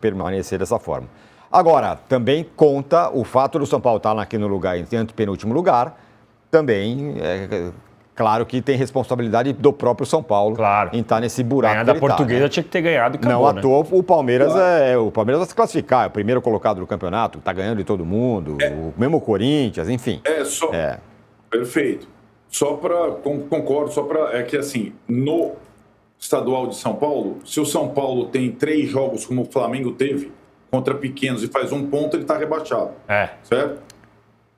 permanecer dessa forma. Agora, também conta o fato do São Paulo estar aqui no lugar, em antepenúltimo lugar, também claro que tem responsabilidade do próprio São Paulo em estar nesse buraco. Ganhar da Portuguesa tinha que ter ganhado e acabou, não à toa, o Palmeiras o Palmeiras vai se classificar, é o primeiro colocado do campeonato, está ganhando de todo mundo, mesmo o Corinthians, enfim. Perfeito. Só para, concordo, é que assim, no estadual de São Paulo, se o São Paulo tem 3 jogos como o Flamengo teve, contra pequenos e faz 1 ponto, ele está rebaixado. Certo?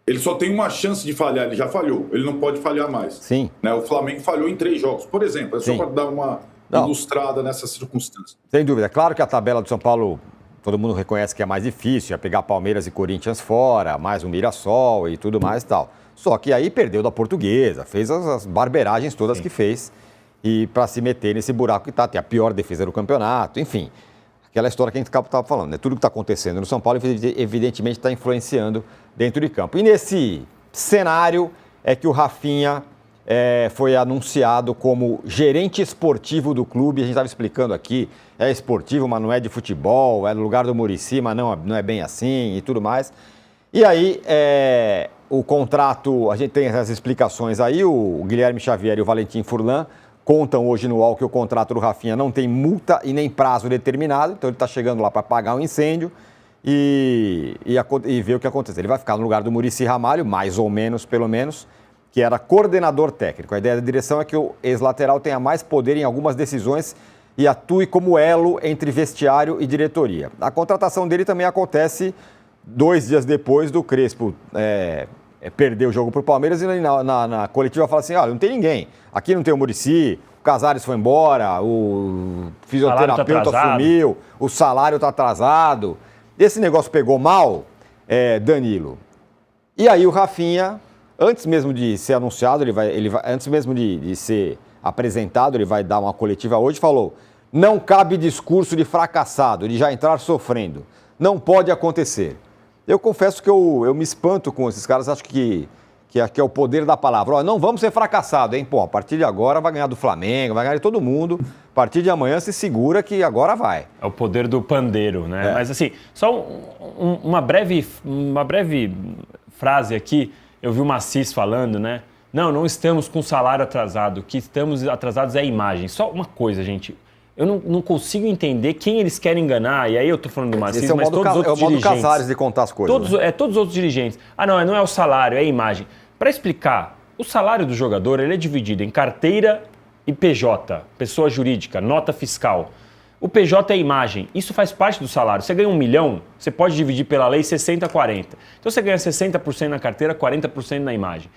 Ele só tem uma chance de falhar, ele já falhou, ele não pode falhar mais. Sim. Né? O Flamengo falhou em 3 jogos, por exemplo, só para dar uma ilustrada nessa circunstância. Sem dúvida. Claro que a tabela do São Paulo, todo mundo reconhece que é mais difícil, é pegar Palmeiras e Corinthians fora, mais o Mirassol e tudo mais e tal. Só que aí perdeu da Portuguesa, fez as barbeiragens todas que fez e para se meter nesse buraco que está, tem a pior defesa do campeonato, enfim. Aquela história que a gente estava falando, né? Tudo que está acontecendo no São Paulo, evidentemente, está influenciando dentro de campo. E nesse cenário é que o Rafinha foi anunciado como gerente esportivo do clube. A gente estava explicando aqui, é esportivo, mas não é de futebol, é no lugar do Muricy, mas não é bem assim e tudo mais. E aí, o contrato, a gente tem essas explicações aí, o Guilherme Xavier e o Valentim Furlan contam hoje no UOL que o contrato do Rafinha não tem multa e nem prazo determinado, então ele está chegando lá para pagar um incêndio e ver o que acontece. Ele vai ficar no lugar do Muricy Ramalho, mais ou menos, pelo menos, que era coordenador técnico. A ideia da direção é que o ex-lateral tenha mais poder em algumas decisões e atue como elo entre vestiário e diretoria. A contratação dele também acontece 2 dias depois do Crespo perder o jogo para o Palmeiras e na coletiva fala assim, olha, não tem ninguém. Aqui não tem o Muricy, o Casares foi embora, o fisioterapeuta sumiu, o salário está atrasado. Esse negócio pegou mal, Danilo. E aí o Rafinha, antes mesmo de ser anunciado, antes mesmo de ser apresentado, ele vai dar uma coletiva hoje, falou, não cabe discurso de fracassado, de já entrar sofrendo. Não pode acontecer. Eu confesso que eu me espanto com esses caras, acho que é o poder da palavra. Olha, não vamos ser fracassados, hein? Pô, a partir de agora vai ganhar do Flamengo, vai ganhar de todo mundo. A partir de amanhã se segura que agora vai. É o poder do pandeiro, né? Mas assim, só uma breve frase aqui, eu vi o Macis falando, né? Não estamos com salário atrasado, o que estamos atrasados é a imagem. Só uma coisa, gente. Eu não consigo entender quem eles querem enganar, e aí eu tô falando do Macis, mas todos os outros dirigentes. É o modo Casares de contar as coisas. Todos os outros dirigentes. Não é o salário, é a imagem. Para explicar, o salário do jogador ele é dividido em carteira e PJ, pessoa jurídica, nota fiscal. O PJ é a imagem, isso faz parte do salário. Você ganha 1 milhão, você pode dividir pela lei 60-40. Então você ganha 60% na carteira, 40% na imagem.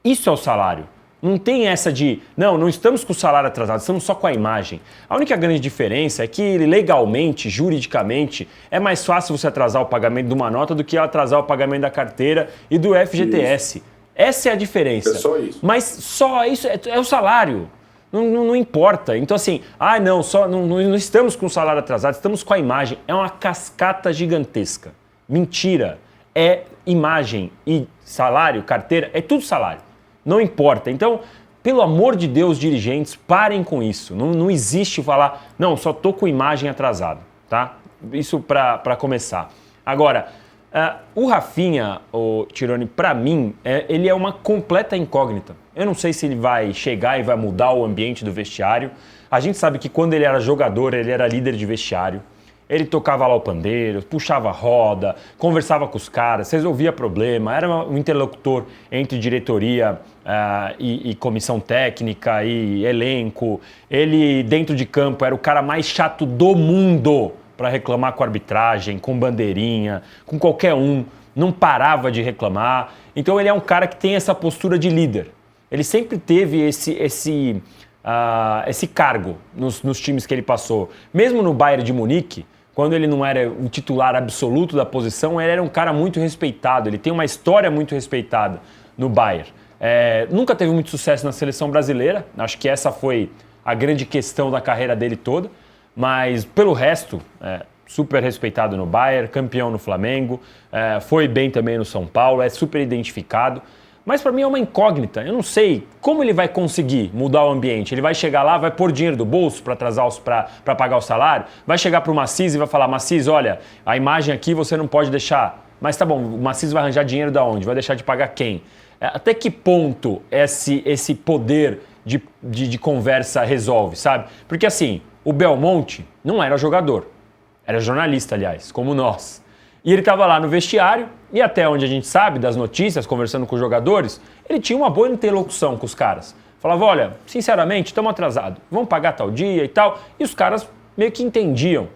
Isso é o salário. Não tem essa de, não estamos com o salário atrasado, estamos só com a imagem. A única grande diferença é que legalmente, juridicamente, é mais fácil você atrasar o pagamento de uma nota do que atrasar o pagamento da carteira e do FGTS. Isso. Essa é a diferença. É só isso. Mas só isso é o salário. Não importa. Então assim, não estamos com o salário atrasado, estamos com a imagem. É uma cascata gigantesca. Mentira. É imagem e salário, carteira, é tudo salário. Não importa. Então, pelo amor de Deus, dirigentes, parem com isso. Não existe falar, só tô com imagem atrasada, tá? Isso para começar. Agora, o Rafinha, o Tironi, para mim, ele é uma completa incógnita. Eu não sei se ele vai chegar e vai mudar o ambiente do vestiário. A gente sabe que quando ele era jogador, ele era líder de vestiário. Ele tocava lá o pandeiro, puxava a roda, conversava com os caras, resolvia problema, era um interlocutor entre diretoria e comissão técnica e elenco. Ele, dentro de campo, era o cara mais chato do mundo para reclamar com a arbitragem, com bandeirinha, com qualquer um. Não parava de reclamar. Então ele é um cara que tem essa postura de líder. Ele sempre teve esse cargo nos times que ele passou. Mesmo no Bayern de Munique, quando ele não era o titular absoluto da posição, ele era um cara muito respeitado, ele tem uma história muito respeitada no Bayern. Nunca teve muito sucesso na seleção brasileira, acho que essa foi a grande questão da carreira dele toda, mas pelo resto, super respeitado no Bayern, campeão no Flamengo, foi bem também no São Paulo, é super identificado, Mas para mim é uma incógnita. Eu não sei como ele vai conseguir mudar o ambiente. Ele vai chegar lá, vai pôr dinheiro do bolso para pagar o salário, vai chegar para o Maciz e vai falar: Maciz, olha, a imagem aqui você não pode deixar. Mas tá bom, o Maciz vai arranjar dinheiro da onde? Vai deixar de pagar quem? Até que ponto esse poder de conversa resolve, sabe? Porque assim, o Belmonte não era jogador. Era jornalista, aliás, como nós. E ele estava lá no vestiário, e até onde a gente sabe, das notícias, conversando com os jogadores, ele tinha uma boa interlocução com os caras. Falava: olha, sinceramente, estamos atrasados, vamos pagar tal dia e tal. E os caras meio que entendiam.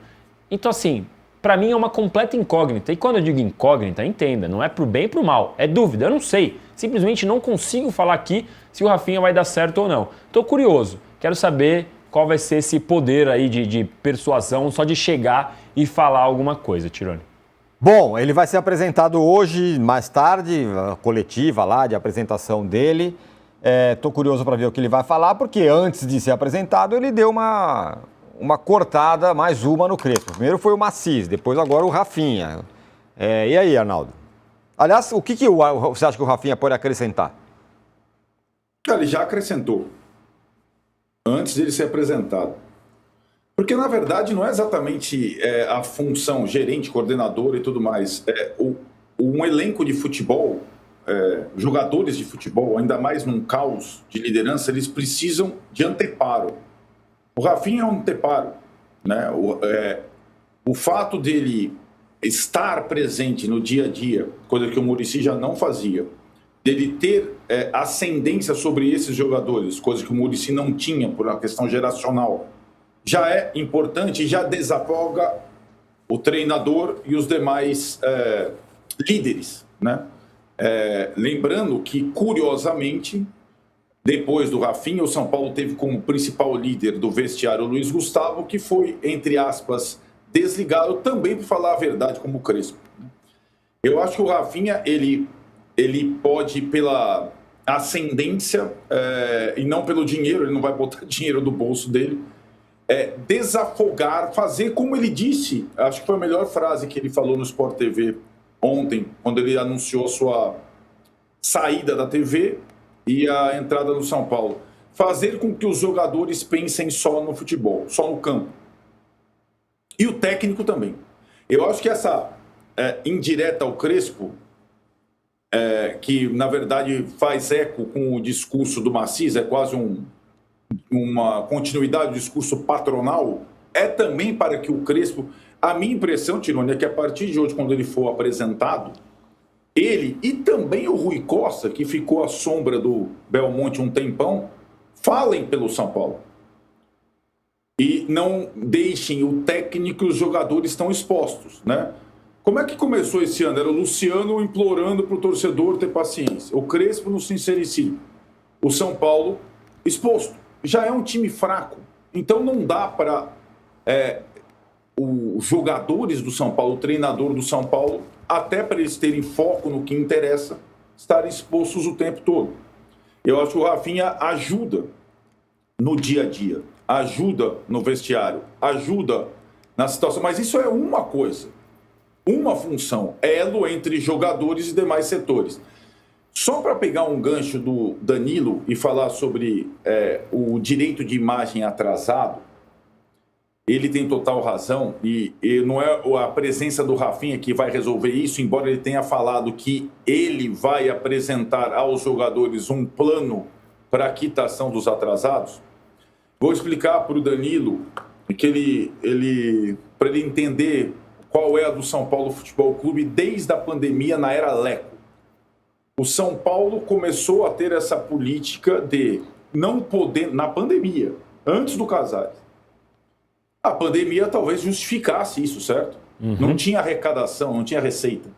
Então, assim, para mim é uma completa incógnita. E quando eu digo incógnita, entenda, não é pro bem e pro mal, é dúvida, eu não sei. Simplesmente não consigo falar aqui se o Rafinha vai dar certo ou não. Estou curioso, quero saber qual vai ser esse poder aí de persuasão só de chegar e falar alguma coisa, Tironi. Bom, ele vai ser apresentado hoje, mais tarde, a coletiva lá de apresentação dele. Estou curioso para ver o que ele vai falar, porque antes de ser apresentado ele deu uma cortada, mais uma no Crespo. Primeiro foi o Maciz, depois agora o Rafinha. E aí, Arnaldo? Aliás, o que você acha que o Rafinha pode acrescentar? Ele já acrescentou, antes de ele ser apresentado. Porque, na verdade, não é exatamente a função gerente, coordenador e tudo mais. Um elenco de futebol, jogadores de futebol, ainda mais num caos de liderança, eles precisam de anteparo. O Rafinha é um anteparo, né? O fato dele estar presente no dia a dia, coisa que o Muricy já não fazia, dele ter ascendência sobre esses jogadores, coisa que o Muricy não tinha por uma questão geracional, já é importante e já desafoga o treinador e os demais líderes, né? Lembrando que, curiosamente, depois do Rafinha, o São Paulo teve como principal líder do vestiário o Luiz Gustavo, que foi, entre aspas, desligado também, por falar a verdade, como o Crespo. Eu acho que o Rafinha, ele pode, pela ascendência e não pelo dinheiro, ele não vai botar dinheiro do bolso dele, desafogar, fazer como ele disse, acho que foi a melhor frase que ele falou no Sport TV ontem, quando ele anunciou sua saída da TV e a entrada no São Paulo. Fazer com que os jogadores pensem só no futebol, só no campo. E o técnico também. Eu acho que essa indireta ao Crespo, que na verdade faz eco com o discurso do Maciz, é quase uma continuidade do discurso patronal, é também para que o Crespo... A minha impressão, Tironi, é que a partir de hoje, quando ele for apresentado, ele e também o Rui Costa, que ficou à sombra do Belmonte um tempão, falem pelo São Paulo. E não deixem o técnico e os jogadores tão expostos, né? Como é que começou esse ano? Era o Luciano implorando para o torcedor ter paciência. O Crespo no sincericídio. O São Paulo exposto. Já é um time fraco. Então não dá para os jogadores do São Paulo, o treinador do São Paulo, até para eles terem foco no que interessa, estarem expostos o tempo todo. Eu acho que o Rafinha ajuda no dia a dia, ajuda no vestiário, ajuda na situação. Mas isso é uma coisa, uma função, elo entre jogadores e demais setores. Só para pegar um gancho do Danilo e falar sobre o direito de imagem atrasado, ele tem total razão e não é a presença do Rafinha que vai resolver isso, embora ele tenha falado que ele vai apresentar aos jogadores um plano para a quitação dos atrasados. Vou explicar para o Danilo que para ele entender qual é a do São Paulo Futebol Clube desde a pandemia na era Leco. O São Paulo começou a ter essa política de não poder, na pandemia, antes do Casares. A pandemia talvez justificasse isso, certo? Uhum. Não tinha arrecadação, não tinha receita.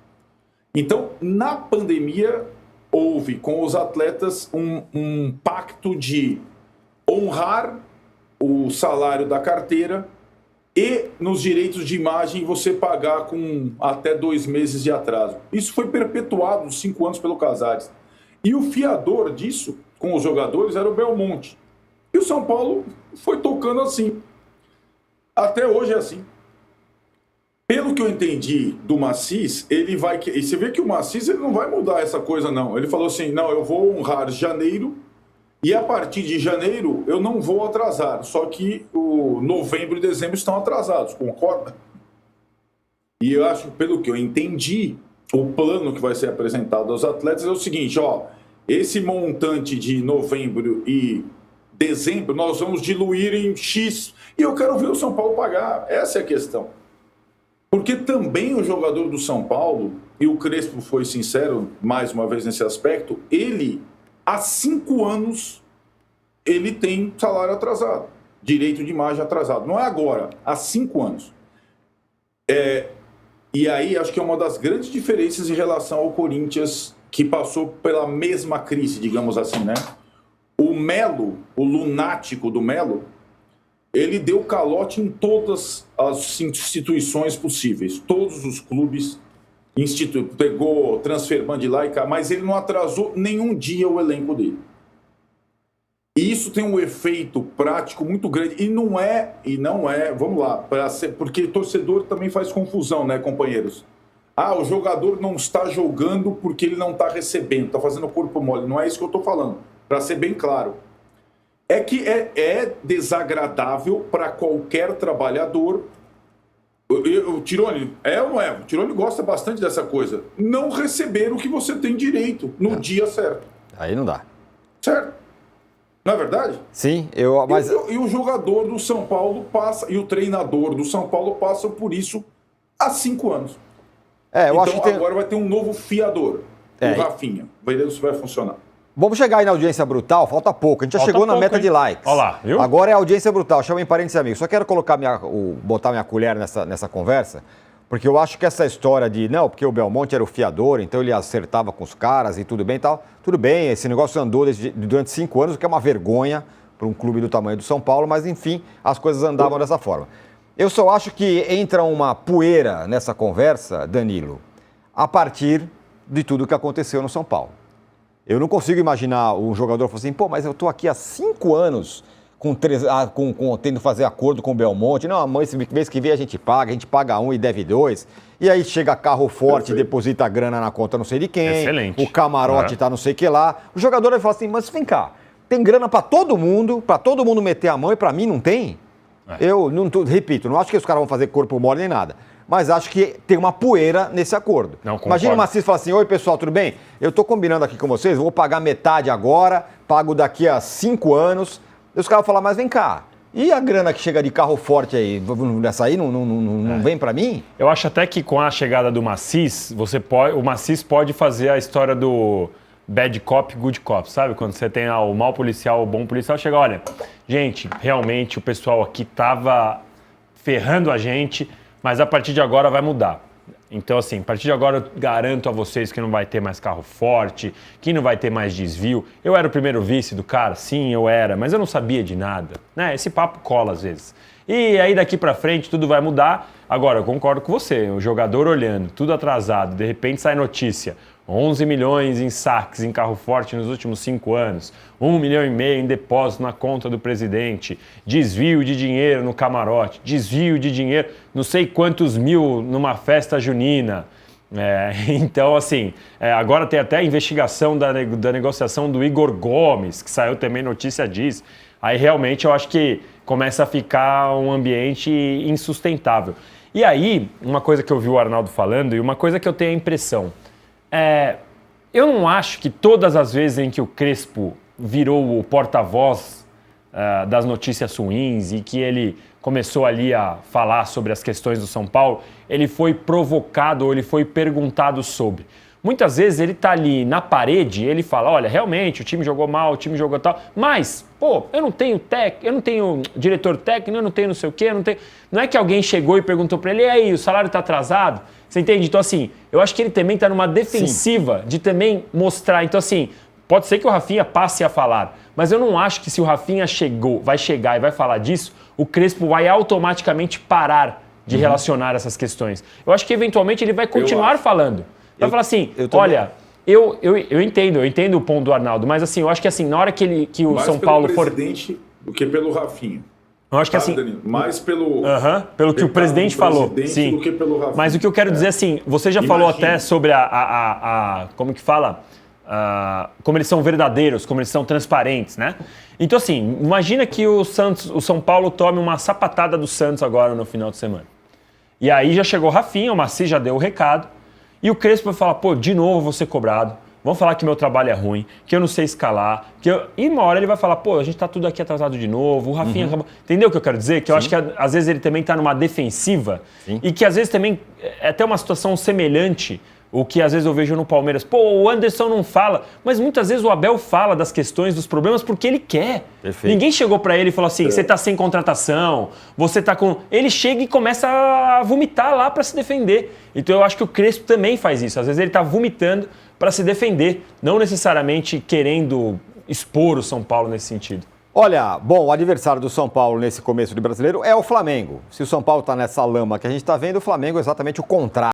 Então, na pandemia, houve com os atletas um pacto de honrar o salário da carteira e nos direitos de imagem você pagar com até 2 meses de atraso. Isso foi perpetuado nos 5 anos pelo Casares. E o fiador disso, com os jogadores, era o Belmonte. E o São Paulo foi tocando assim. Até hoje é assim. Pelo que eu entendi do Massis, ele vai... E você vê que o Massis ele não vai mudar essa coisa, não. Ele falou assim, não, eu vou honrar janeiro e a partir de janeiro eu não vou atrasar. Só que o novembro e dezembro estão atrasados, concorda? E eu acho, pelo que eu entendi, o plano que vai ser apresentado aos atletas é o seguinte, ó, esse montante de novembro e dezembro nós vamos diluir em X e eu quero ver o São Paulo pagar. Essa é a questão. Porque também o jogador do São Paulo, e o Crespo foi sincero mais uma vez nesse aspecto, ele, há 5 anos, ele tem salário atrasado, direito de imagem atrasado. Não é agora, há 5 anos. E aí acho que é uma das grandes diferenças em relação ao Corinthians, que passou pela mesma crise, digamos assim, né? O Melo, o lunático do Melo, ele deu calote em todas as instituições possíveis. Todos os clubes pegou transferban de lá e cá, mas ele não atrasou nenhum dia o elenco dele. E isso tem um efeito prático muito grande. E não é, vamos lá, porque torcedor também faz confusão, né, companheiros? Ah, o jogador não está jogando porque ele não está recebendo, está fazendo corpo mole. Não é isso que eu estou falando, para ser bem claro. É que é desagradável para qualquer trabalhador. O Tirone, ou não é? O Tirone gosta bastante dessa coisa. Não receber o que você tem direito no dia certo. Aí não dá. Certo? Não é verdade? Sim, mas... E o jogador do São Paulo passa, e o treinador do São Paulo passam por isso há 5 anos. eu então acho que agora vai ter um novo fiador, o Rafinha. Vai ver se vai funcionar. Vamos chegar aí na audiência brutal, falta pouco. A gente já chegou na meta de likes. Olha lá, viu? Agora é audiência brutal, chamem parentes e amigos. Só quero colocar botar minha colher nessa conversa, porque eu acho que essa história de, não, porque o Belmonte era o fiador, então ele acertava com os caras e tudo bem e tal. Tudo bem, esse negócio andou durante 5 anos, o que é uma vergonha para um clube do tamanho do São Paulo, mas enfim, as coisas andavam dessa forma. Eu só acho que entra uma poeira nessa conversa, Danilo, a partir de tudo que aconteceu no São Paulo. Eu não consigo imaginar um jogador falando assim, pô, mas eu tô aqui há 5 anos tendo que fazer acordo com o Belmonte. Não, mês que vem a gente paga 1 e deve 2. E aí chega carro forte, deposita a grana na conta não sei de quem. Excelente. O camarote tá não sei o que lá. O jogador vai falar assim, mas vem cá, tem grana para todo mundo meter a mão e para mim não tem? Eu repito, não acho que os caras vão fazer corpo mole nem nada. Mas acho que tem uma poeira nesse acordo. Imagina o Massis falar assim, oi pessoal, tudo bem? Eu estou combinando aqui com vocês, vou pagar metade agora, pago daqui a 5 anos. E os caras vão falar, mas vem cá, e a grana que chega de carro forte aí, dessa aí não vem para mim? Eu acho até que com a chegada do Massis, o Massis pode fazer a história do bad cop, good cop, sabe? Quando você tem o mau policial, o bom policial, chega, olha, gente, realmente o pessoal aqui tava ferrando a gente, mas a partir de agora vai mudar. Então, assim, a partir de agora eu garanto a vocês que não vai ter mais carro forte, que não vai ter mais desvio. Eu era o primeiro vice do cara? Sim, eu era, mas eu não sabia de nada. Né? Esse papo cola às vezes. E aí daqui pra frente tudo vai mudar. Agora, eu concordo com você, o jogador olhando, tudo atrasado, de repente sai notícia. 11 milhões em saques em carro forte nos últimos 5 anos, 1,5 milhão em depósito na conta do presidente, desvio de dinheiro no camarote, desvio de dinheiro, não sei quantos mil numa festa junina. Então, assim, agora tem até a investigação da negociação do Igor Gomes, que saiu também notícia disso. Aí realmente eu acho que começa a ficar um ambiente insustentável. E aí, uma coisa que eu vi o Arnaldo falando e uma coisa que eu tenho a impressão, eu não acho que todas as vezes em que o Crespo virou o porta-voz das notícias ruins e que ele começou ali a falar sobre as questões do São Paulo, ele foi provocado ou ele foi perguntado sobre. Muitas vezes ele tá ali na parede, ele fala, olha, realmente o time jogou mal, o time jogou tal, mas, pô, eu não tenho diretor técnico, eu não tenho não sei o quê, não é que alguém chegou e perguntou para ele, e aí, o salário tá atrasado? Você entende? Então, assim, eu acho que ele também tá numa defensiva de também mostrar. Então, assim, pode ser que o Rafinha passe a falar, mas eu não acho que se o Rafinha vai chegar e vai falar disso, o Crespo vai automaticamente parar de relacionar essas questões. Eu acho que, eventualmente, ele vai continuar falando. Vai falar assim, olha, eu entendo o ponto do Arnaldo, mas assim, eu acho que assim, na hora que o mais São Paulo for... Mais pelo presidente do que pelo Rafinha. Eu acho que assim... Danilo? Mais pelo... pelo que o presidente falou. Sim. Do que pelo Rafinha. Mas o que eu quero dizer assim, você já falou até sobre como que fala? Como eles são verdadeiros, como eles são transparentes, né? Então assim, imagina que o São Paulo tome uma sapatada do Santos agora no final de semana. E aí já chegou o Rafinha, o Maci já deu o recado, e o Crespo vai falar, pô, de novo eu vou ser cobrado, vão falar que meu trabalho é ruim, que eu não sei escalar, e uma hora ele vai falar, pô, a gente tá tudo aqui atrasado de novo, o Rafinha acabou... Entendeu o que eu quero dizer? Que eu acho que às vezes ele também tá numa defensiva, e que às vezes também é até uma situação semelhante o que às vezes eu vejo no Palmeiras. Pô, o Anderson não fala, mas muitas vezes o Abel fala das questões, dos problemas, porque ele quer. Perfeito. Ninguém chegou pra ele e falou assim, você tá sem contratação, você tá com... Ele chega e começa a vomitar lá pra se defender. Então eu acho que o Crespo também faz isso. Às vezes ele tá vomitando pra se defender, não necessariamente querendo expor o São Paulo nesse sentido. Olha, bom, o adversário do São Paulo nesse começo de Brasileiro é o Flamengo. Se o São Paulo está nessa lama que a gente está vendo, o Flamengo é exatamente o contrário.